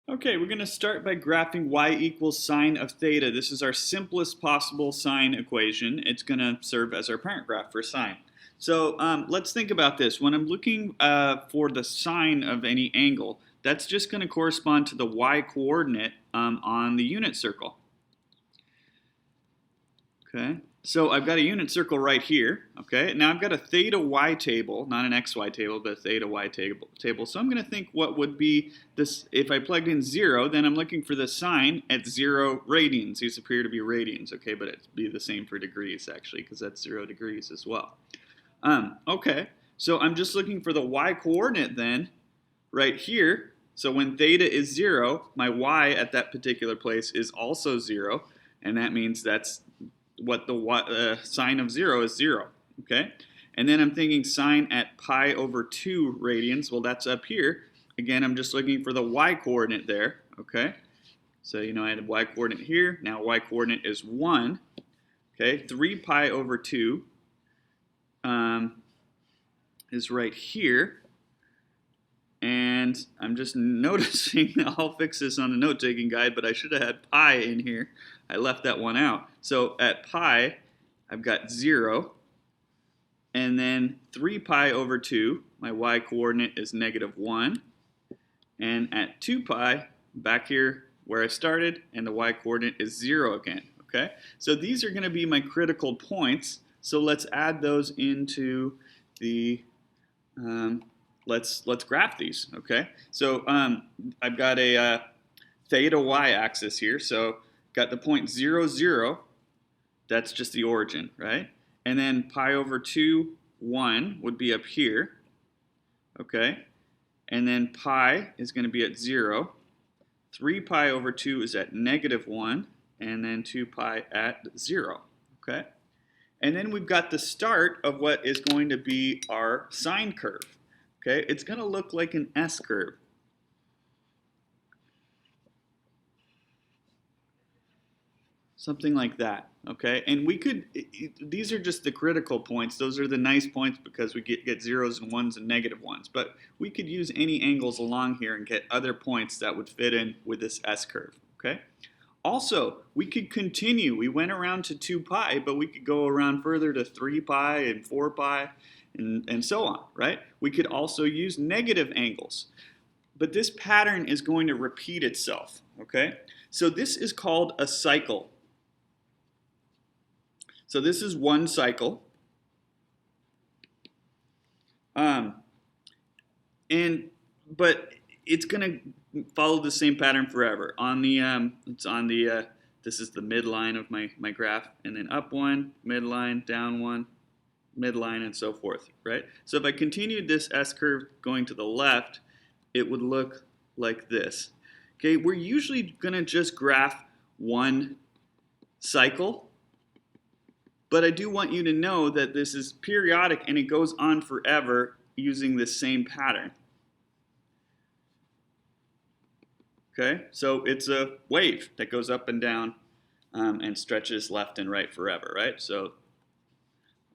Okay, we're going to start by graphing y equals sine of theta. This is our simplest possible sine equation. It's going to serve as our parent graph for sine. So let's think about this. When I'm looking for the sine of any angle, that's just going to correspond to the y coordinate on the unit circle. Okay, so I've got a unit circle right here. Okay, now I've got a theta y table, not an xy table, but a theta y table. So I'm going to think what would be this if I plugged in 0. Then I'm looking for the sine at 0 radians. These appear to be radians. Okay, but it'd be the same for degrees actually, because that's 0 degrees as well. Okay, so I'm just looking for the y coordinate then, right here. So when theta is 0, my y at that particular place is also 0, and that means that's what the sine of 0 is 0, okay? And then I'm thinking sine at pi over 2 radians. Well, that's up here. Again, I'm just looking for the y coordinate there, okay? So, I had a y coordinate here. Now y coordinate is 1, okay? 3 pi over 2 is right here. And I'm just noticing, I'll fix this on the note-taking guide, but I should have had pi in here. I left that one out. So at pi, I've got 0. And then 3 pi over 2, my y-coordinate is -1. And at 2 pi, back here where I started, and the y-coordinate is 0 again. Okay? So these are going to be my critical points. So let's add those into the... Let's graph these, okay? So I've got a theta y-axis here. So got the point 0, 0. That's just the origin, right? And then pi over 2, 1 would be up here, okay? And then pi is going to be at 0. 3 pi over 2 is at -1, and then 2 pi at 0, okay? And then we've got the start of what is going to be our sine curve. Okay, it's going to look like an S curve. Something like that, okay? And we could, these are just the critical points. Those are the nice points because we get zeros and ones and -1s. But we could use any angles along here and get other points that would fit in with this S curve, okay? Also, we could continue. We went around to 2 pi, but we could go around further to 3 pi and 4 pi. And so on, right? We could also use negative angles. But this pattern is going to repeat itself, okay? So this is called a cycle. So this is one cycle. But it's going to follow the same pattern forever. On the, this is the midline of my graph, and then up one, midline, down one, midline, and so forth, right? So if I continued this S curve going to the left, it would look like this. Okay, we're usually going to just graph one cycle, but I do want you to know that this is periodic and it goes on forever using the same pattern. Okay, so it's a wave that goes up and down and stretches left and right forever, right? So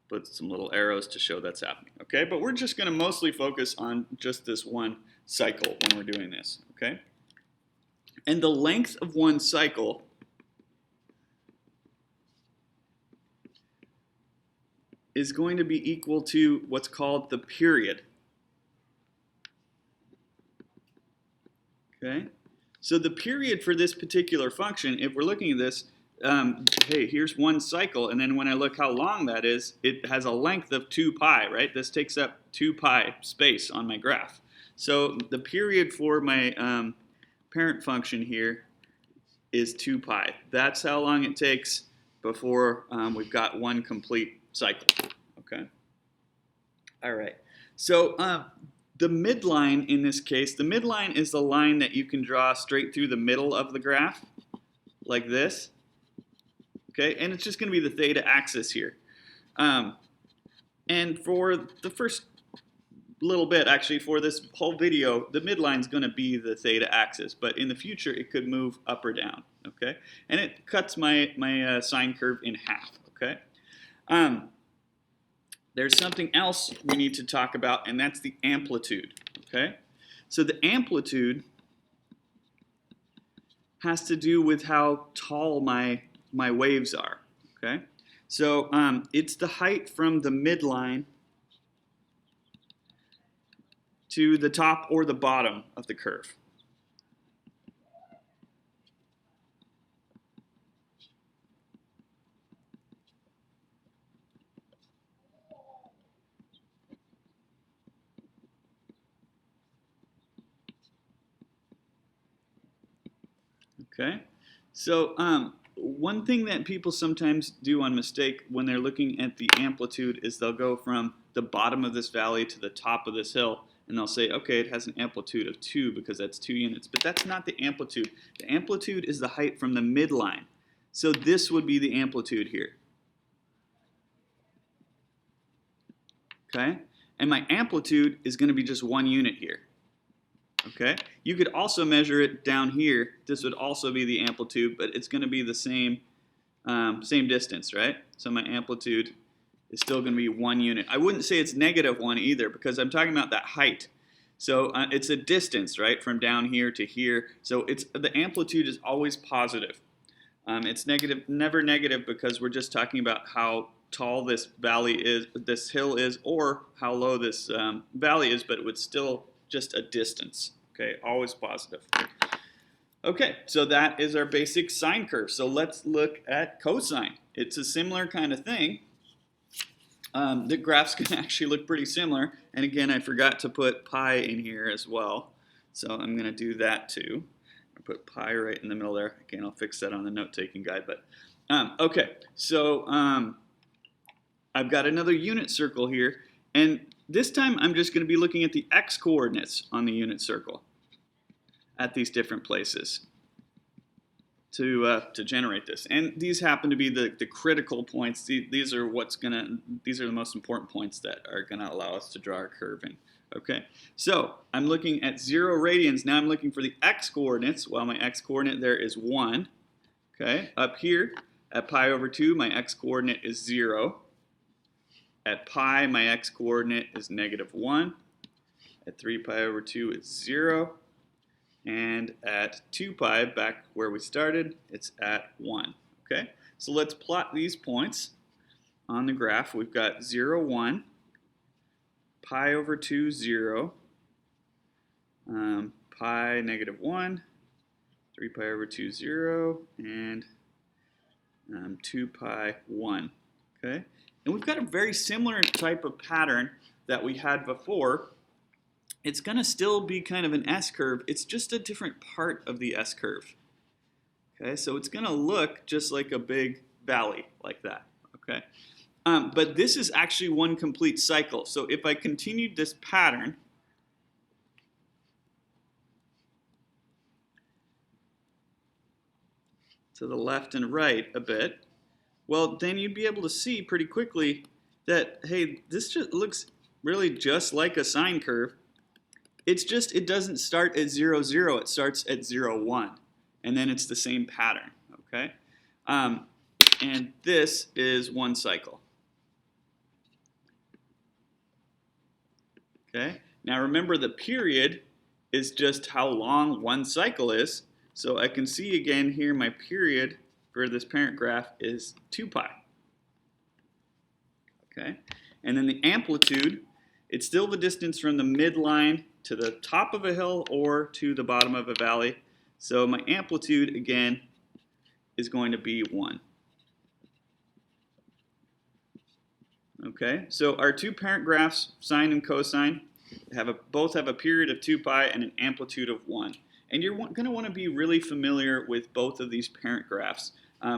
put some little arrows to show that's happening, okay? But we're just going to mostly focus on just this one cycle when we're doing this, okay? And the length of one cycle is going to be equal to what's called the period, okay? So the period for this particular function, if we're looking at this, hey, here's one cycle, and then when I look how long that is, it has a length of 2 pi, right? This takes up 2 pi space on my graph. So the period for my parent function here is 2 pi. That's how long it takes before we've got one complete cycle, okay? All right, so the midline in this case, the midline is the line that you can draw straight through the middle of the graph, like this. Okay, and it's just going to be the theta axis here. And for the first little bit, actually for this whole video, the midline is going to be the theta axis, but in the future it could move up or down, okay? And it cuts my sine curve in half, okay? There's something else we need to talk about, and that's the amplitude, okay? So the amplitude has to do with how tall my waves are. Okay, so it's the height from the midline to the top or the bottom of the curve. Okay, so one thing that people sometimes do on mistake when they're looking at the amplitude is they'll go from the bottom of this valley to the top of this hill, and they'll say, okay, it has an amplitude of 2 because that's 2 units. But that's not the amplitude. The amplitude is the height from the midline. So this would be the amplitude here. Okay, and my amplitude is going to be just 1 unit here. Okay, you could also measure it down here. This would also be the amplitude, but it's going to be the same distance, right? So my amplitude is still going to be 1 unit. I wouldn't say it's -1 either because I'm talking about that height. So it's a distance, right, from down here to here. So the amplitude is always positive. It's never negative because we're just talking about how tall this hill is, or how low this valley is, but it would still just a distance. Okay, always positive. Okay, so that is our basic sine curve. So let's look at cosine. It's a similar kind of thing. The graphs can actually look pretty similar. And again, I forgot to put pi in here as well. So I'm going to do that too. I'll put pi right in the middle there. Again, I'll fix that on the note-taking guide. But okay, so I've got another unit circle here. And this time I'm just going to be looking at the x-coordinates on the unit circle at these different places to generate this. And these happen to be the critical points. These are the most important points that are going to allow us to draw our curve in. Okay, so I'm looking at 0 radians. Now I'm looking for the x-coordinates. Well, my x-coordinate there is 1. Okay, up here at pi over 2, my x-coordinate is 0. At pi, my x-coordinate is -1. At 3 pi over 2, it's 0. And at 2 pi, back where we started, it's at 1. Okay, so let's plot these points on the graph. We've got 0, 1, pi over 2, 0, pi -1, 3 pi over 2, 0, and 2 pi 1. Okay, and we've got a very similar type of pattern that we had before. It's going to still be kind of an S-curve. It's just a different part of the S-curve. Okay, so it's going to look just like a big valley like that. Okay, but this is actually one complete cycle. So if I continued this pattern, to the left and right a bit, well, then you'd be able to see pretty quickly that, hey, this just looks really just like a sine curve. It's just it doesn't start at 0, 0. It starts at 0, 1. And then it's the same pattern. Okay? And this is one cycle. Okay? Now remember, the period is just how long one cycle is. So I can see again here my period for this parent graph is 2 pi. Okay? And then the amplitude, it's still the distance from the midline to the top of a hill or to the bottom of a valley. So my amplitude, again, is going to be 1. Okay, so our two parent graphs, sine and cosine, both have a period of 2 pi and an amplitude of 1. And you're going to want to be really familiar with both of these parent graphs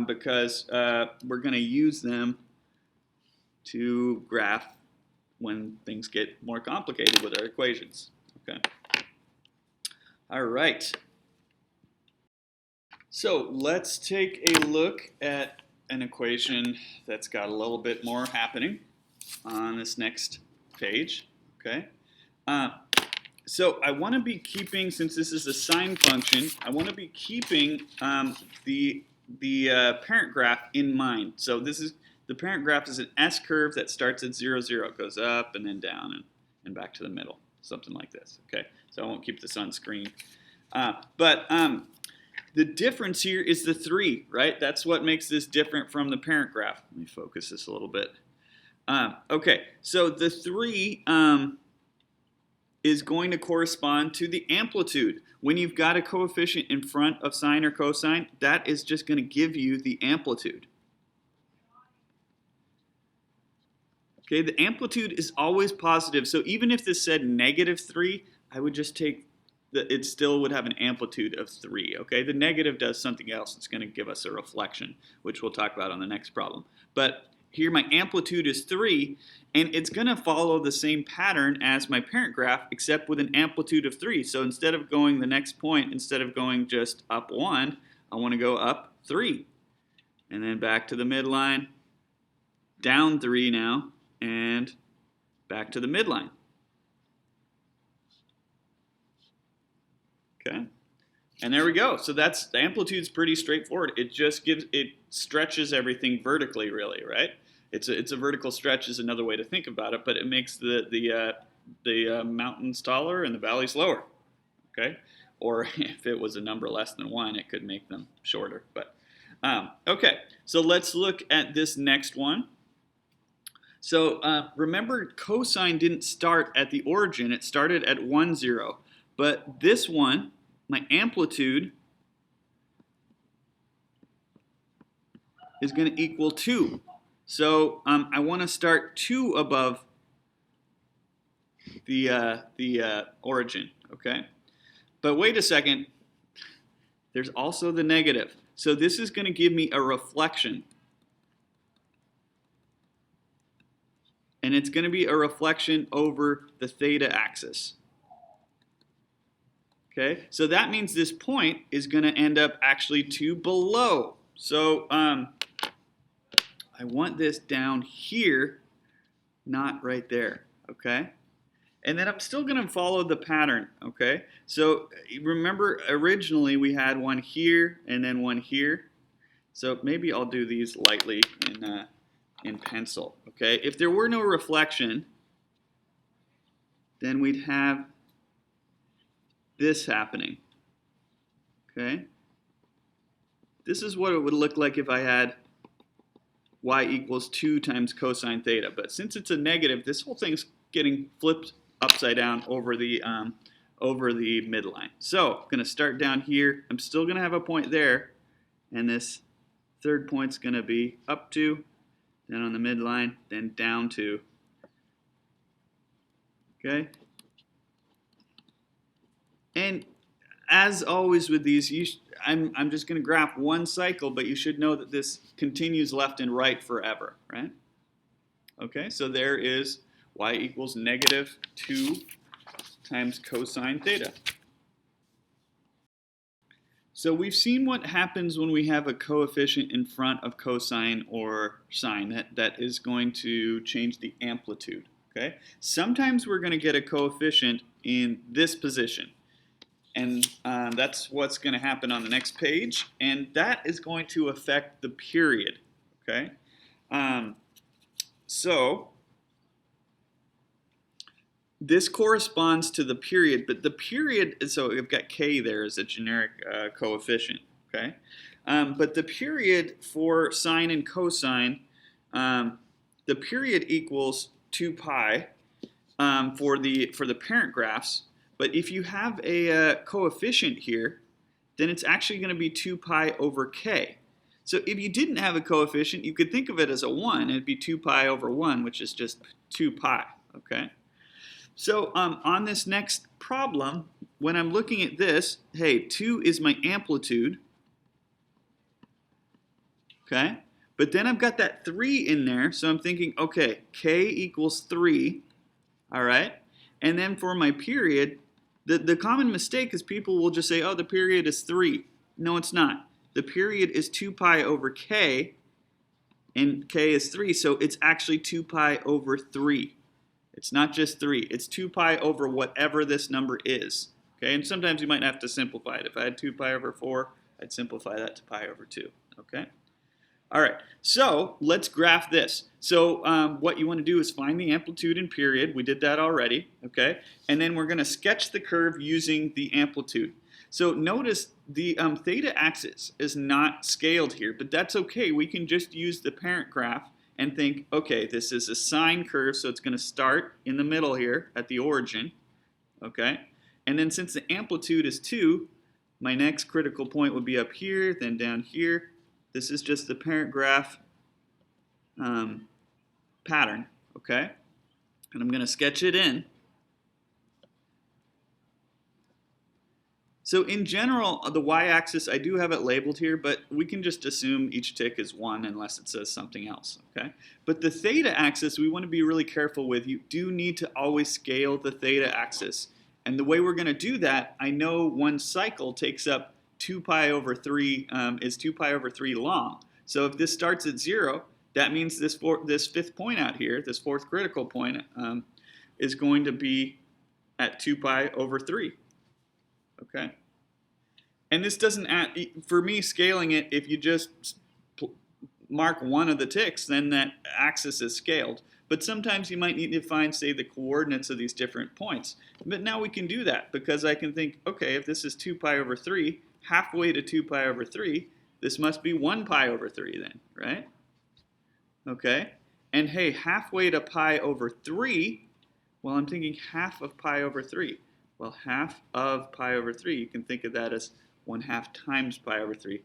because we're going to use them to graph when things get more complicated with our equations. Okay. All right. So let's take a look at an equation that's got a little bit more happening on this next page. Okay. So I want to be keeping, since this is a sine function, I want to be keeping the parent graph in mind. So the parent graph is an S curve that starts at 0, 0. It goes up and then down and back to the middle, something like this. Okay, so I won't keep this on screen. But The difference here is the 3, right? That's what makes this different from the parent graph. Let me focus this a little bit. Okay, so the 3 is going to correspond to the amplitude. When you've got a coefficient in front of sine or cosine, that is just going to give you the amplitude. Okay, the amplitude is always positive, so even if this said -3, I would just take it still would have an amplitude of 3, okay? The negative does something else. It's going to give us a reflection, which we'll talk about on the next problem. But here my amplitude is 3, and it's going to follow the same pattern as my parent graph, except with an amplitude of 3. So instead of going the next point, instead of going just up 1, I want to go up 3. And then back to the midline, down 3 now, and back to the midline. Okay, and there we go. So that's the amplitude's pretty straightforward. It just stretches everything vertically, really, right? It's a vertical stretch is another way to think about it, but it makes the mountains taller and the valleys lower. Okay, or if it was a number less than 1, it could make them shorter. But okay, so let's look at this next one. So remember, cosine didn't start at the origin; it started at 1, 0. But this one, my amplitude, is going to equal 2. So I want to start 2 above the origin, okay? But wait a second, there's also the negative. So this is going to give me a reflection. And it's going to be a reflection over the theta axis. Okay, so that means this point is going to end up actually to below. So I want this down here, not right there, okay? And then I'm still going to follow the pattern, okay? So remember, originally we had one here and then one here. So maybe I'll do these lightly in pencil, okay? If there were no reflection, then we'd have this happening, okay? This is what it would look like if I had y equals 2 times cosine theta. But since it's a negative, this whole thing's getting flipped upside down over the midline. So I'm going to start down here. I'm still going to have a point there, and this third point's going to be up to, then on the midline, then down to. Okay? And as always with these, I'm just going to graph one cycle, but you should know that this continues left and right forever, right? Okay, so there is y equals -2 times cosine theta. So we've seen what happens when we have a coefficient in front of cosine or sine that is going to change the amplitude, okay? Sometimes we're going to get a coefficient in this position. And that's what's going to happen on the next page, and that is going to affect the period, okay? So this corresponds to the period, but the period, so I've got k there as a generic coefficient, okay? But the period for sine and cosine, the period equals 2 pi for the parent graphs. But if you have a coefficient here, then it's actually going to be 2 pi over k. So if you didn't have a coefficient, you could think of it as a 1. It'd be 2 pi over 1, which is just 2 pi, okay? So on this next problem, when I'm looking at this, hey, 2 is my amplitude, okay? But then I've got that 3 in there, so I'm thinking, okay, k equals 3, all right? And then for my period, the common mistake is people will just say, oh, the period is 3. No, it's not. The period is 2 pi over k, and k is 3, so it's actually 2 pi over 3. It's not just 3. It's 2 pi over whatever this number is. Okay, and sometimes you might have to simplify it. If I had 2 pi over 4, I'd simplify that to pi over 2. Okay? All right, so let's graph this. So what you want to do is find the amplitude and period. We did that already, okay? And then we're going to sketch the curve using the amplitude. So notice the theta axis is not scaled here, but that's okay. We can just use the parent graph and think, okay, this is a sine curve, so it's going to start in the middle here at the origin, okay? And then since the amplitude is 2, my next critical point would be up here, then down here. This is just the parent graph pattern, okay? And I'm going to sketch it in. So in general, the y-axis, I do have it labeled here, but we can just assume each tick is 1 unless it says something else, okay? But the theta axis, we want to be really careful with. You do need to always scale the theta axis. And the way we're going to do that, I know one cycle takes up 2 pi over 3, is 2 pi over 3 long. So if this starts at 0, that means this fifth point out here, this fourth critical point, is going to be at 2 pi over 3. Okay, and this doesn't add, for me, scaling it, if you just mark one of the ticks, then that axis is scaled. But sometimes you might need to find, say, the coordinates of these different points. But now we can do that, because I can think, okay, if this is 2 pi over 3, halfway to 2 pi over 3, this must be 1 pi over 3 then, right? Okay, and hey, halfway to pi over 3, well, I'm thinking half of pi over 3. Well, half of pi over 3, you can think of that as 1/2 times pi over 3.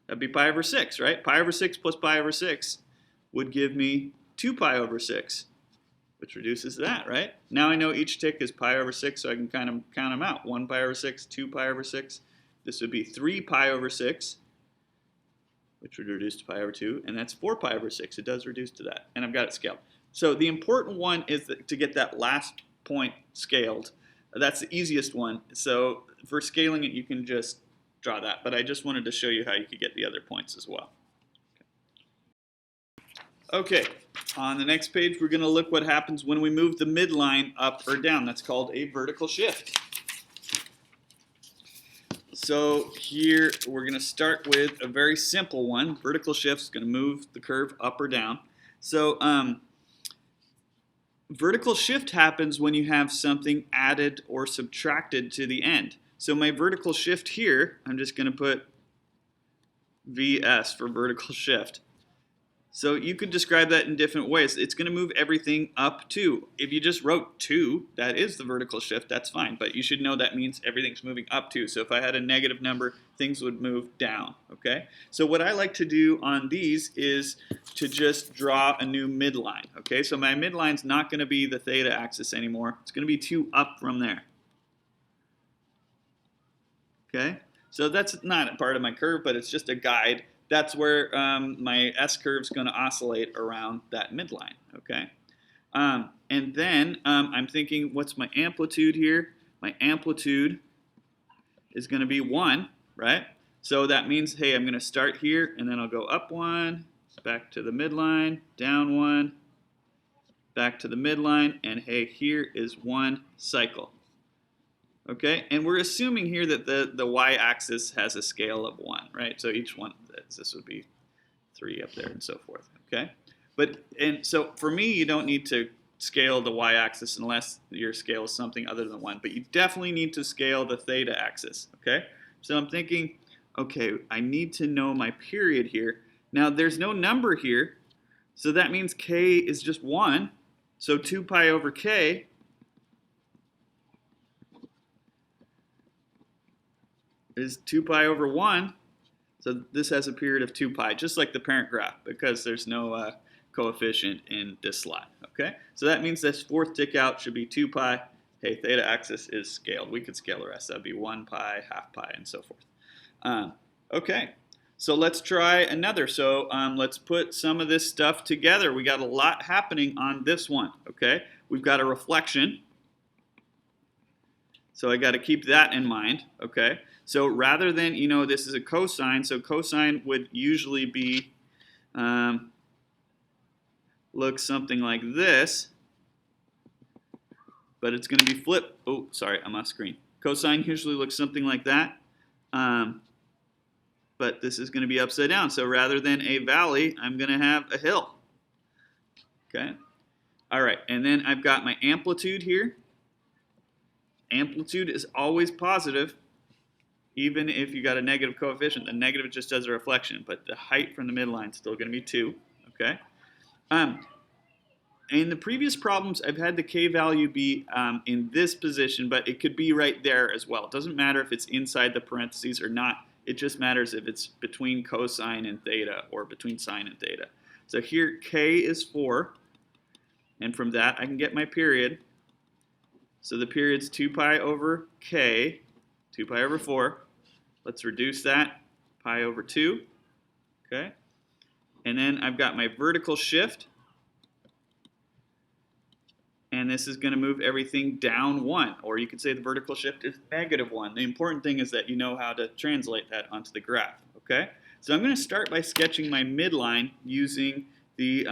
That'd be pi over 6, right? Pi over 6 plus pi over 6 would give me 2 pi over 6, which reduces that, right? Now I know each tick is pi over 6, so I can kind of count them out. 1 pi over 6, 2 pi over 6. This would be 3 pi over 6, which would reduce to pi over 2, and that's 4 pi over 6. It does reduce to that, and I've got it scaled. So the important one is to get that last point scaled. That's the easiest one. So for scaling it, you can just draw that. But I just wanted to show you how you could get the other points as well. Okay, on the next page, we're going to look what happens when we move the midline up or down. That's called a vertical shift. So here, we're going to start with a very simple one. Vertical shift is going to move the curve up or down. So vertical shift happens when you have something added or subtracted to the end. So my vertical shift here, I'm just going to put VS for vertical shift. So you could describe that in different ways. It's going to move everything up 2. If you just wrote 2, that is the vertical shift, that's fine. But you should know that means everything's moving up 2. So if I had a negative number, things would move down, okay? So what I like to do on these is to just draw a new midline, okay? So my midline's not going to be the theta axis anymore. It's going to be 2 up from there, okay? So that's not a part of my curve, but it's just a guide. That's where my S-curve is going to oscillate around that midline, okay? And then I'm thinking, what's my amplitude here? My amplitude is going to be 1, right? So that means, hey, I'm going to start here, and then I'll go up 1, back to the midline, down 1, back to the midline, and hey, here is 1 cycle. Okay, and we're assuming here that the y-axis has a scale of 1, right? So each one, this would be 3 up there and so forth, okay? And so for me, you don't need to scale the y-axis unless your scale is something other than 1, but you definitely need to scale the theta axis, okay? So I'm thinking, okay, I need to know my period here. Now there's no number here, so that means k is just 1, so 2 pi over k is 2 pi over 1, so this has a period of 2 pi, just like the parent graph, because there's no coefficient in this slot, okay? So that means this fourth tick out should be 2 pi. Hey, theta axis is scaled. We could scale the rest. That would be 1 pi, half pi, and so forth. Okay, so let's try another. So let's put some of this stuff together. We got a lot happening on this one, okay? We've got a reflection. So I got to keep that in mind, okay? So rather than, this is a cosine, so cosine would usually be, look something like this, but it's going to be flipped. Oh, sorry, I'm off screen. Cosine usually looks something like that, but this is going to be upside down. So rather than a valley, I'm going to have a hill, okay? All right, and then I've got my amplitude here. Amplitude is always positive. Even if you got a negative coefficient, the negative just does a reflection, but the height from the midline is still going to be 2. Okay. In the previous problems, I've had the k value be in this position, but it could be right there as well. It doesn't matter if it's inside the parentheses or not. It just matters if it's between cosine and theta or between sine and theta. So here k is 4, and from that I can get my period. So the period's 2 pi over k, 2 pi over 4. Let's reduce that, pi over 2. Okay, and then I've got my vertical shift. And this is going to move everything down 1, or you could say the vertical shift is -1. The important thing is that you know how to translate that onto the graph. Okay, so I'm going to start by sketching my midline using the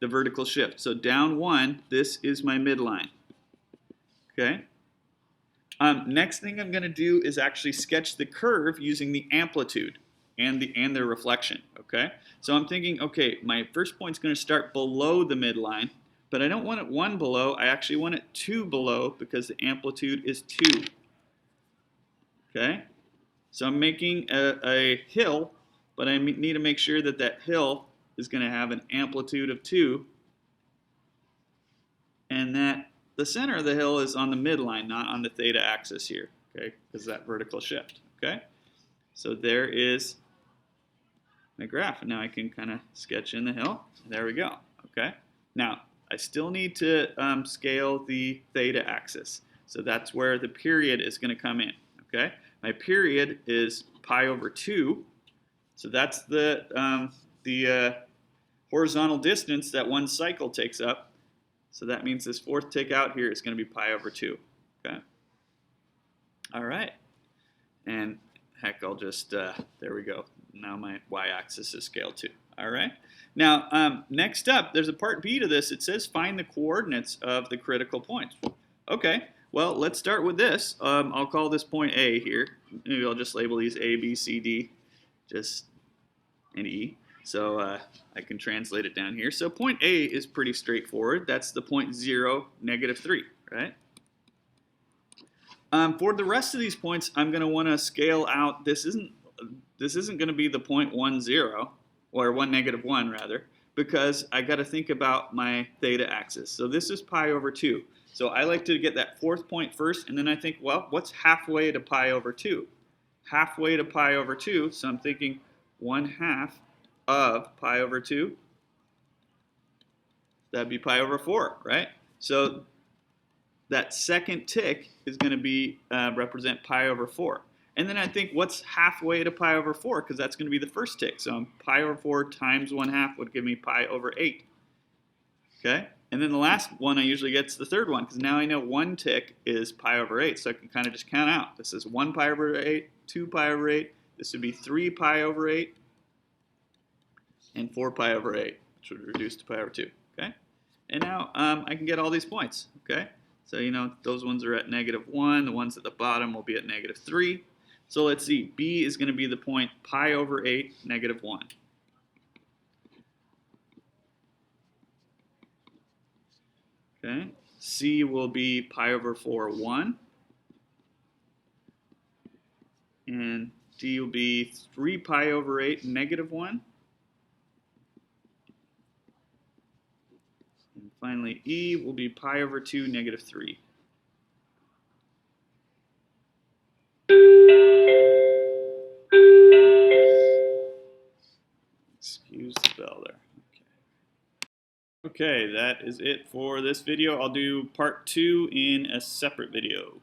vertical shift. So down 1, this is my midline. Okay. Next thing I'm going to do is actually sketch the curve using the amplitude and the reflection. Okay, so I'm thinking, okay, my first point's going to start below the midline. But I don't want it 1 below, I actually want it 2 below because the amplitude is 2. Okay? So I'm making a hill, but I need to make sure that that hill is going to have an amplitude of 2, and that the center of the hill is on the midline, not on the theta axis here, okay? Because that vertical shift, okay? So there is my graph, and now I can kind of sketch in the hill. There we go, okay? Now, I still need to scale the theta axis. So that's where the period is going to come in. Okay, my period is pi over 2. So that's the horizontal distance that one cycle takes up. So that means this fourth tick out here is going to be pi over 2. Okay. All right. And heck, I'll just, there we go. Now my y-axis is scaled too. All right. Now, next up, there's a part B to this. It says find the coordinates of the critical points. Okay, well, let's start with this. I'll call this point A here. Maybe I'll just label these A, B, C, D, and E. So I can translate it down here. So point A is pretty straightforward. That's the point 0, -3, right? For the rest of these points, I'm going to want to scale out. This isn't going to be the point 1, 0. Or 1, -1 rather, because I got to think about my theta axis. So this is pi over 2. So I like to get that fourth point first, and then I think, well, what's halfway to pi over 2? Halfway to pi over 2, so I'm thinking 1/2 of pi over 2. That'd be pi over 4, right? So that second tick is going to be represent pi over 4. And then I think, what's halfway to pi over 4? Because that's going to be the first tick. So pi over 4 times 1/2 would give me pi over 8. Okay? And then the last one I usually get is the third one, because now I know one tick is pi over 8. So I can kind of just count out. This is 1 pi over 8, 2 pi over 8. This would be 3 pi over 8, and 4 pi over 8, which would reduce to pi over 2. Okay? And now I can get all these points. Okay? So, you know, those ones are at -1. The ones at the bottom will be at -3. So let's see, B is going to be the point pi over 8, -1. Okay, C will be pi over 4, 1. And D will be 3 pi over 8, -1. And finally, E will be pi over 2, -3. Excuse the bell there. Okay, that is it for this video. I'll do part 2 in a separate video.